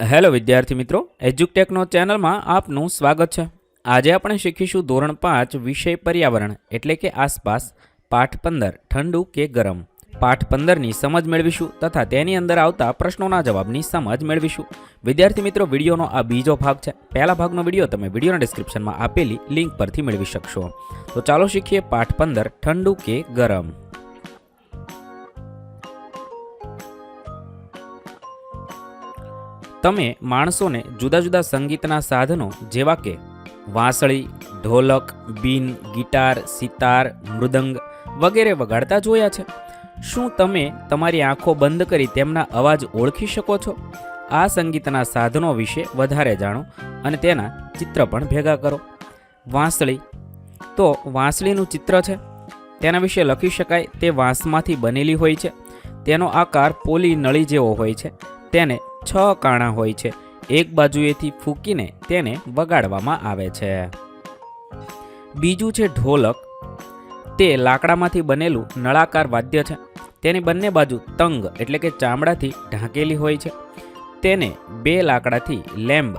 Hello વિદ્યાર્થી મિત્રો, એજ્યુકટેકનો ચેનલમાં આપનું સ્વાગત છે। આજે આપણે શીખીશું ધોરણ 5 વિષય પર્યાવરણ એટલે કે આસપાસ પાઠ 15 ઠંડુ કે ગરમ। પાઠ 15ની સમજ મેળવીશું તથા તેની અંદર આવતા પ્રશ્નોના જવાબની સમજ મેળવીશું। વિદ્યાર્થી મિત્રો, વિડીયોનો આ બીજો ભાગ છે। પહેલા ભાગનો વિડીયો તમે વિડીયોના ડિસ્ક્રિપ્શનમાં આપેલી લિંક પરથી મેળવી શકશો। તો ચાલો શીખીએ પાઠ 15 ઠંડુ કે ગરમ। તમે માણસોને જુદા જુદા સંગીતના સાધનો જેવા કે વાંસળી, ઢોલક, બીન, ગિટાર, સિતાર, મૃદંગ વગેરે વગાડતા જોયા છે। શું તમે તમારી આંખો બંધ કરી તેમના અવાજ ઓળખી શકો છો? આ સંગીતના સાધનો વિશે વધારે જાણો અને તેના ચિત્ર પણ ભેગા કરો। વાંસળી, તો વાંસળીનું ચિત્ર છે, તેના વિશે લખી શકાય તે વાંસમાંથી બનેલી હોય છે। તેનો આકાર પોલી નળી જેવો હોય છે। તેને 6 કાણા હોય છે। એક બાજુએથી ફૂંકીને તેને વગાડવામાં આવે છે। બીજું છે ઢોલક। તે લાકડામાંથી બનેલું નળાકાર વાદ્ય છે। તેની બંને બાજુ તંગ એટલે કે ચામડાથી ઢાંકેલી હોય છે। તેને 2 લાકડાથી લેમ્બ,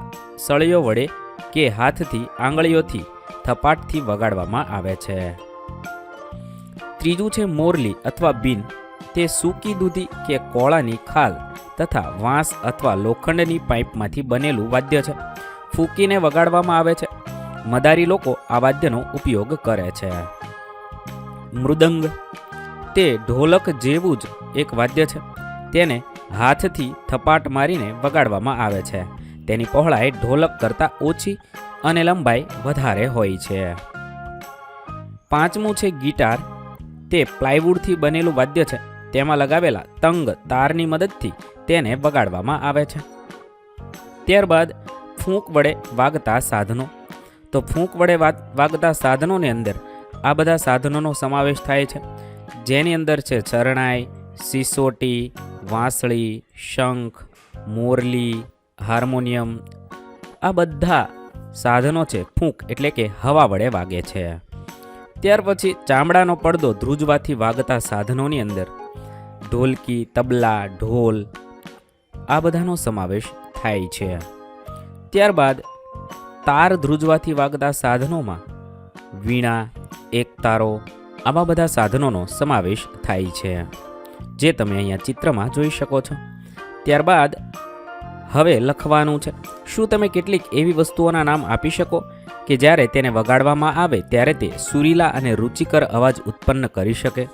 સળીઓ વડે કે હાથથી આંગળીઓથી થપાટથી વગાડવામાં આવે છે। ત્રીજું છે મોરલી અથવા બીન। તે સૂકી દૂધી કે કોળાની ખાલ તથા વાંસ અથવા લોખંડની પાઇપમાંથી બનેલું વાદ્ય છે। ફૂંકીને વગાડવામાં આવે છે। મદારી લોકો આ વાદ્યનો ઉપયોગ કરે છે। મૃદંગ, તે ઢોલક જેવું જ એક વાદ્ય છે। તેને હાથથી થપાટ મારીને વગાડવામાં આવે છે। તેની પહોળાઈ ઢોલક કરતાં ઓછી અને લંબાઈ વધારે હોય છે। પાંચમું છે ગિટાર। તે પ્લાયવુડથી બનેલું વાદ્ય છે। તેમાં લગાવેલા તંગ તારની મદદથી તેને વગાડવામાં આવે છે। ત્યારબાદ ફૂંક વડે વાગતા સાધનો। તો ફૂંક વડે વાગતા સાધનોની અંદર આ બધા સાધનોનો સમાવેશ થાય છે, જેની અંદર છે શરણાઈ, સિસોટી, વાંસળી, શંખ, મોરલી, હાર્મોનિયમ। આ બધા સાધનો છે ફૂંક એટલે કે હવા વડે વાગે છે। ત્યાર પછી ચામડાનો પડદો ધ્રુજવાથી વાગતા સાધનોની અંદર ઢોલકી, તબલા, ઢોલ આ બધાનો સમાવેશ થાય છે। ત્યારબાદ તાર ધ્રુજવાથી વાગતા સાધનોમાં વીણા, એકતારો આવા બધા સાધનોનો સમાવેશ થાય છે, જે તમે અહીંયા ચિત્રમાં જોઈ શકો છો। ત્યારબાદ હવે લખવાનું છે। શું તમે કેટલીક એવી વસ્તુઓના નામ આપી શકો કે જ્યારે તેને વગાડવામાં આવે ત્યારે તે સુરીલા અને રુચિકર અવાજ ઉત્પન્ન કરી શકે?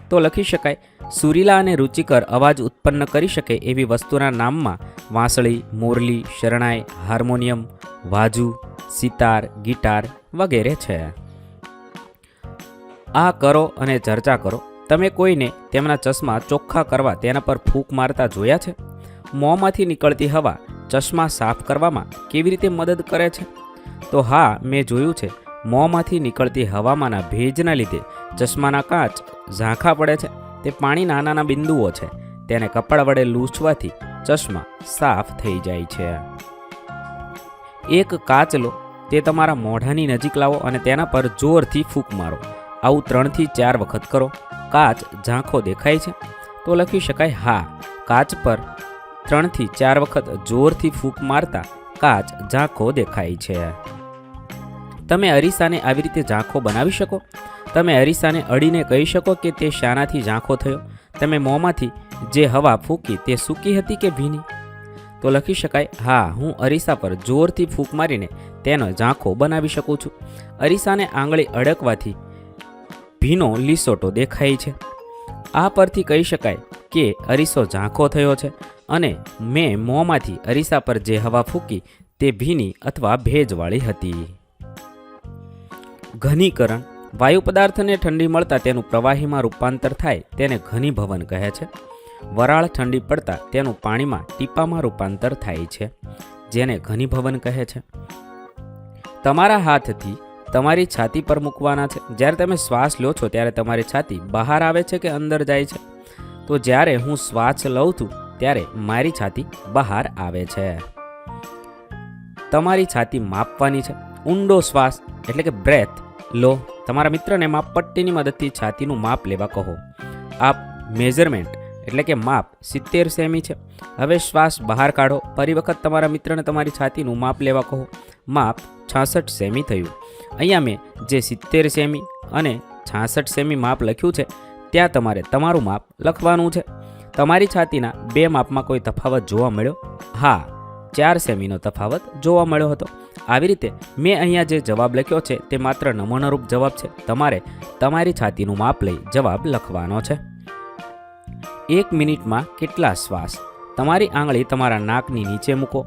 તો લખી શકાય, સુરીલા અને રુચિકર અવાજ ઉત્પન્ન કરી શકે એવી વસ્તુના નામમાં વાંસળી, મોરલી, શરણાઈ, હાર્મોનિયમ, વાજુ, સિતાર, ગિટાર વગેરે છે। આ કરો અને ચર્ચા કરો। તમે કોઈને તેમના ચશ્મા ચોખ્ખા કરવા તેના પર ફૂંક મારતા જોયા છે? મોંમાંથી નીકળતી હવા ચશ્મા સાફ કરવામાં કેવી રીતે મદદ કરે છે? તો હા, મેં જોયું છે। મોંમાંથી નીકળતી હવામાંના ભેજના લીધે ચશ્માના કાચ ઝાંખા પડે છે। તે પાણીના નાના બિંદુઓ છે, તેને કપડા વડે લૂછવાથી ચશ્મા સાફ થઈ જાય છે। એક કાચ લો, તે તમારા મોઢાની નજીક લાવો અને તેના પર જોરથી ફૂંક મારો। આવું 3 થી 4 વખત કરો। કાચ ઝાંખો દેખાય છે? તો લખી શકાય, હા, કાચ પર 3 થી 4 વખત જોરથી ફૂંક મારતા કાચ ઝાંખો દેખાય છે। તમે અરીસાને આવી રીતે ઝાંખો બનાવી શકો? તમે અરીસાને અડીને કહી શકો કે તે શાનાથી ઝાંખો થયો? તમે મોંમાંથી જે હવા ફૂંકી તે સૂકી હતી કે ભીની? તો લખી શકાય, હા, હું અરીસા પર જોરથી ફૂંક મારીને તેનો ઝાંખો બનાવી શકું છું। અરીસાને આંગળી અડકવાથી ભીનો લીસોટો દેખાય છે। આ પરથી કહી શકાય કે અરીસો ઝાંખો થયો છે અને મેં મોંમાંથી અરીસા પર જે હવા ફૂંકી તે ભીની અથવા ભેજવાળી હતી। ઘનીકરણ, વાયુ પદાર્થને ઠંડી મળતા તેનું પ્રવાહીમાં રૂપાંતર થાય તેને ઘનીભવન કહે છે। વરાળ ઠંડી પડતા તેનું પાણીમાં ટીપામાં રૂપાંતર થાય છે, જેને ઘનીભવન કહે છે। તમારા હાથથી તમારી છાતી પર મૂકવાના છે। જ્યારે તમે શ્વાસ લો છો ત્યારે તમારી છાતી બહાર આવે છે કે અંદર જાય છે? તો જ્યારે હું શ્વાસ લઉં છું ત્યારે મારી છાતી બહાર આવે છે। તમારી છાતી માપવાની છે। ઊંડો શ્વાસ એટલે કે બ્રેથ લો। તમારા મિત્રને માપપટ્ટીની મદદથી છાતીનું માપ લેવા કહો। આ મેઝરમેન્ટ એટલે કે માપ 70 સેમી છે. હવે શ્વાસ બહાર કાઢો. ફરી વખત તમારા મિત્રને તમારી છાતીનું માપ લેવા કહો. માપ 66 સેમી થયું. અહીંયા મેં જે 70 સેમી અને 66 સેમી માપ લખ્યું છે ત્યાં તમારે તમારું માપ લખવાનું છે. તમારી છાતીના બે માપમાં કોઈ તફાવત જોવા મળ્યો? હા, 4 સેમીનો તફાવત જોવા મળ્યો હતો. આવી રીતે મેં અહીંયા જે જવાબ લખ્યો છે તે માત્ર નમૂનારૂપ જવાબ છે. તમારે તમારી છાતીનું માપ લઈ જવાબ લખવાનો છે. 1 મિનિટમાં કેટલા શ્વાસ? તમારી આંગળી તમારા નાકની નીચે મૂકો.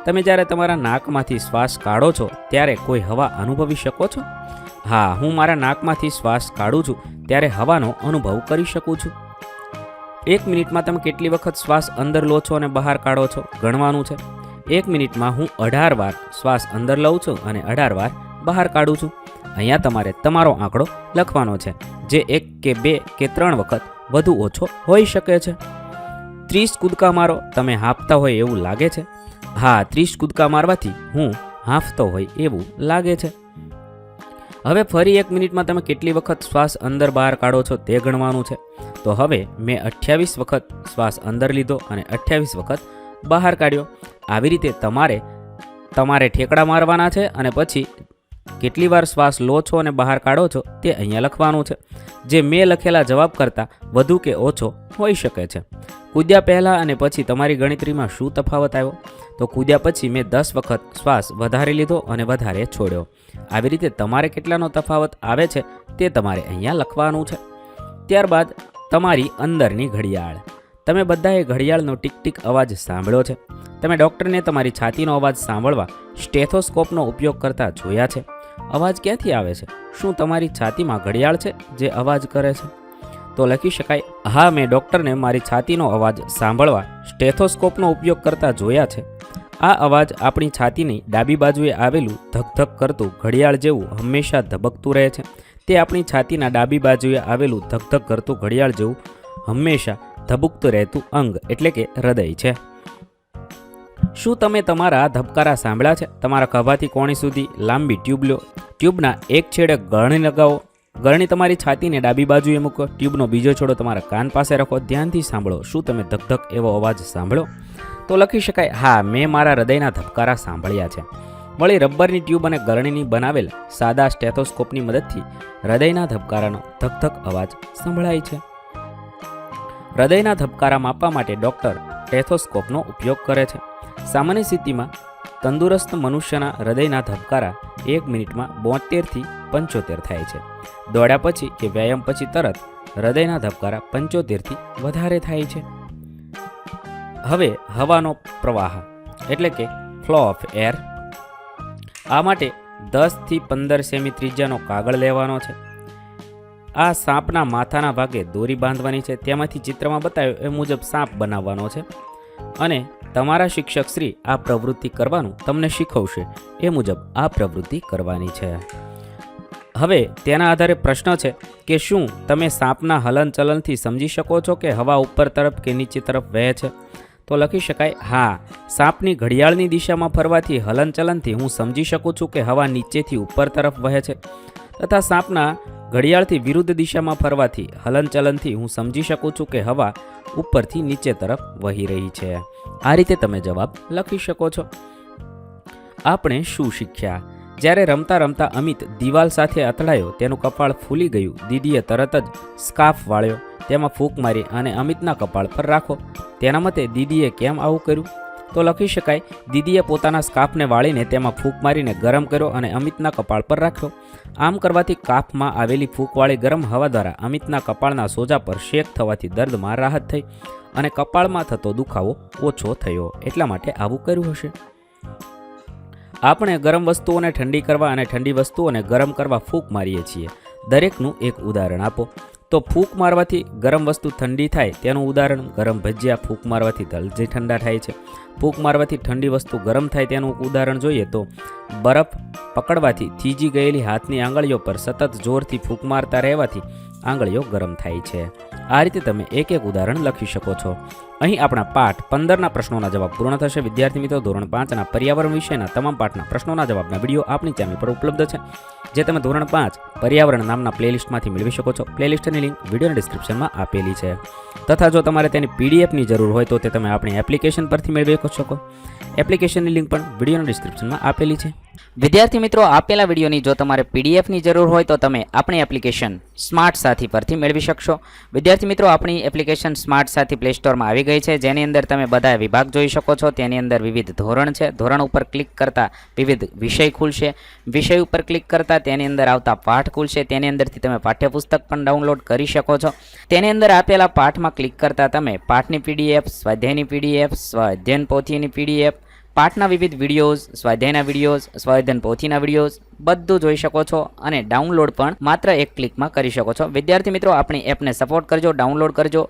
તમે જ્યારે તમારા નાકમાંથી શ્વાસ કાઢો છો ત્યારે કોઈ હવા અનુભવી શકો છો? હા, હું મારા નાકમાંથી શ્વાસ કાઢું છું ત્યારે હવાનો અનુભવ કરી શકું છું. 1 મિનિટમાં તમે કેટલી વખત શ્વાસ અંદર લો છો અને બહાર કાઢો છો ગણવાનું છે. 1 મિનિટમાં હું 18 વાર શ્વાસ અંદર લઉં છું અને 18 વાર બહાર કાઢું છું. અહીંયા તમારે તમારો આંકડો લખવાનો છે, જે 1 કે 2 કે 3 વખત વધુ ઓછો હોઈ શકે છે. 30 કૂદકા મારો. તમે હાંફતા હોય એવું લાગે છે? હા, 30 કૂદકા મારવાથી હું હાંફતો હોય એવું લાગે છે. હવે ફરી 1 મિનિટમાં તમે કેટલી વખત શ્વાસ અંદર બહાર કાઢો છો તે ગણવાનું છે. તો હવે મેં 28 વખત શ્વાસ અંદર લીધો અને 28 વખત બહાર કાઢ્યો. આવી રીતે તમારે ઠેકડા મારવાના છે અને પછી કેટલી વાર શ્વાસ લો છો અને બહાર કાઢો છો તે અહીંયા લખવાનું છે, જે મેં લખેલા જવાબ કરતાં વધુ કે ઓછો હોઈ શકે છે. કૂદ્યા પહેલાં અને પછી તમારી ગણતરીમાં શું તફાવત આવ્યો? તો કૂદ્યા પછી મેં 10 વખત શ્વાસ વધારે લીધો અને વધારે છોડ્યો. આવી રીતે તમારે કેટલાનો તફાવત આવે છે તે તમારે અહીંયા લખવાનું છે. ત્યારબાદ તમારી અંદરની ઘડિયાળ. તમે બધાએ ઘડિયાળનો ટીક ટીક અવાજ સાંભળ્યો છે. તમે ડૉક્ટરને તમારી છાતીનો અવાજ સાંભળવા સ્ટેથોસ્કોપનો ઉપયોગ કરતા જોયા છે. અવાજ ક્યાંથી આવે છે? શું તમારી છાતીમાં ઘડિયાળ છે જે અવાજ કરે છે? તો લખી શકાય, હા, મેં ડૉક્ટરને મારી છાતીનો અવાજ સાંભળવા સ્ટેથોસ્કોપનો ઉપયોગ કરતા જોયા છે. આ અવાજ આપણી છાતીની ડાબી બાજુએ આવેલું ધક ધક કરતું ઘડિયાળ જેવું હંમેશા ધબકતું રહે છે. તે આપણી છાતીના ડાબી બાજુએ આવેલું ધક ધક કરતું ઘડિયાળ જેવું હંમેશા ધબકતું રહેતું અંગ એટલે કે હૃદય છે. શું તમે તમારા ધબકારા સાંભળ્યા છે? તમારા ખભાથી કોણી સુધી લાંબી ટ્યુબ લો. ટ્યુબના એક છેડે ગળણી લગાવો. ગળણી તમારી છાતીને ડાબી બાજુએ મૂકો. ટ્યુબનો બીજો છેડો તમારા કાન પાસે રાખો. ધ્યાનથી સાંભળો. શું તમે ધક ધક એવો અવાજ સાંભળ્યો? તો લખી શકાય, હા, મેં મારા હૃદયના ધબકારા સાંભળ્યા છે. વળી રબરની ટ્યુબ અને ગળણીની બનાવેલ સાદા સ્ટેથોસ્કોપની મદદથી હૃદયના ધબકારાનો ધક ધક અવાજ સંભળાય છે. હૃદયના ધબકારા માપવા માટે ડૉક્ટર સ્ટેથોસ્કોપનો ઉપયોગ કરે છે. સામાન્ય સ્થિતિમાં તંદુરસ્ત મનુષ્યના હૃદયના ધબકારા 1 મિનિટમાં 72 થી 75 થાય છે. દોડ્યા પછી કે વ્યાયામ પછી તરત હૃદયના ધબકારા 75 થી વધારે થાય છે. હવે હવાનો પ્રવાહ એટલે કે ફ્લો ઓફ એર. આ માટે 10 થી 15 સેમી ત્રિજ્યાનો કાગળ લેવાનો છે. આ સાપના માથાના ભાગે દોરી બાંધવાની છે. તેમાંથી ચિત્રમાં બતાવ્યો એ મુજબ સાપ બનાવવાનો છે અને તમારા શિક્ષક શ્રી આ પ્રવૃત્તિ કરવાનું તમને શીખવશે એ મુજબ આ પ્રવૃત્તિ કરવાની છે. હવે તેના આધારે પ્રશ્ન છે કે શું તમે સાપના હલનચલનથી સમજી શકો છો કે હવા ઉપર તરફ કે નીચે તરફ વહે છે? તો લખી શકાય, હા, સાપની ઘડિયાળની દિશામાં ફરવાથી હલનચલનથી હું સમજી શકું છું કે હવા નીચેથી ઉપર તરફ વહે છે, તથા સાપના ઘડિયાળથી વિરુદ્ધ દિશામાં ફરવાથી હલનચલનથી હું સમજી શકું છું કે હવા ઉપરથી નીચે તરફ વહી રહી છે. આ રીતે તમે જવાબ લખી શકો છો. આપણે શું શીખ્યા? જ્યારે રમતા રમતા અમિત દિવાલ સાથે અથડાયો, તેનું કપાળ ફૂલી ગયું. દીદીએ તરત જ સ્કાર્ફ વાળ્યો, તેમાં ફૂંક મારી અને અમિતના કપાળ પર રાખો. તેના મતે દીદીએ કેમ આવું કર્યું? તો લખી શકાય, દીદીએ પોતાના સ્કાર્ફને વાળીને તેમાં ફૂંક મારીને ગરમ કર્યો અને અમિતના કપાળ પર રાખ્યો. આમ કરવાથી કાફમાં આવેલી ફૂંકવાળી ગરમ હવા દ્વારા અમિતના કપાળના સોજા પર શેક થવાથી દર્દમાં રાહત થઈ અને કપાળમાં થતો દુખાવો ઓછો થયો. એટલા માટે આવું કર્યું હશે. આપણે ગરમ વસ્તુઓને ઠંડી કરવા અને ઠંડી વસ્તુઓને ગરમ કરવા ફૂંક મારીએ છીએ. દરેકનું એક ઉદાહરણ આપો. તો ફૂંક મારવાથી ગરમ વસ્તુ ઠંડી થાય તેનું ઉદાહરણ ગરમ ભજીયા. ફૂંક મારવાથી જલ્દી ઠંડા થાય છે. ફૂંક મારવાથી ઠંડી વસ્તુ ગરમ થાય તેનું ઉદાહરણ જોઈએ તો બરફ પકડવાથી થીજી ગયેલી હાથની આંગળીઓ પર સતત જોરથી ફૂંક મારતા રહેવાથી આંગળીઓ ગરમ થાય છે. આ રીતે તમે એક એક ઉદાહરણ લખી શકો છો અહીં આપણા પાઠ 15ના પ્રશ્નોના જવાબ પૂર્ણ થશે. વિદ્યાર્થી મિત્રો, ધોરણ 5ના પર્યાવરણ વિષયના તમામ પાઠના પ્રશ્નોના જવાબના વિડીયો આપણી ચેનલ પર ઉપલબ્ધ છે, જે તમે ધોરણ 5 પર્યાવરણ નામના પ્લેલિસ્ટમાંથી મેળવી શકો છો. પ્લેલિસ્ટની લિંક વિડીયોના ડિસ્ક્રિપ્શનમાં આપેલી છે. તથા જો તમારે તેની પીડીએફની જરૂર હોય તો તે તમે આપણી એપ્લિકેશન પરથી મેળવી શકો. એપ્લિકેશનની લિંક પણ વિડીયોના ડિસ્ક્રિપ્શનમાં આપેલી છે. વિદ્યાર્થી મિત્રો, આપેલા વિડીયોની જો તમારે પીડીએફની જરૂર હોય તો તમે આપણી એપ્લિકેશન સ્માર્ટ સાથી પરથી મેળવી શકશો. વિદ્યાર્થી મિત્રો, આપણી એપ્લિકેશન સ્માર્ટ સાથી પ્લે સ્ટોરમાં આવી ગઈ છે, જેની અંદર તમે બધા વિભાગ જોઈ શકો છો. તેની અંદર વિવિધ ધોરણ છે. ધોરણ ઉપર ક્લિક કરતાં વિવિધ વિષય ખુલશે. વિષય ઉપર ક્લિક કરતાં તેની અંદર આવતા પાઠ ખુલશે. તેની અંદરથી તમે પાઠ્યપુસ્તક પણ ડાઉનલોડ કરી શકો છો. તેની અંદર આપેલા પાઠમાં ક્લિક કરતાં તમે પાઠની પીડીએફ, સ્વાધ્યાયની પીડીએફ, સ્વાધ્યાયન પોથીની પીડીએફ, પાઠના વિવિધ વિડીયોઝ, સ્વાધ્યાયના વિડીયોઝ, સ્વાધ્યાયન પોથીના વિડીયોઝ બધું જોઈ શકો છો અને ડાઉનલોડ પણ માત્ર એક ક્લિકમાં કરી શકો છો. વિદ્યાર્થી મિત્રો, આપણી એપને સપોર્ટ કરજો, ડાઉનલોડ કરજો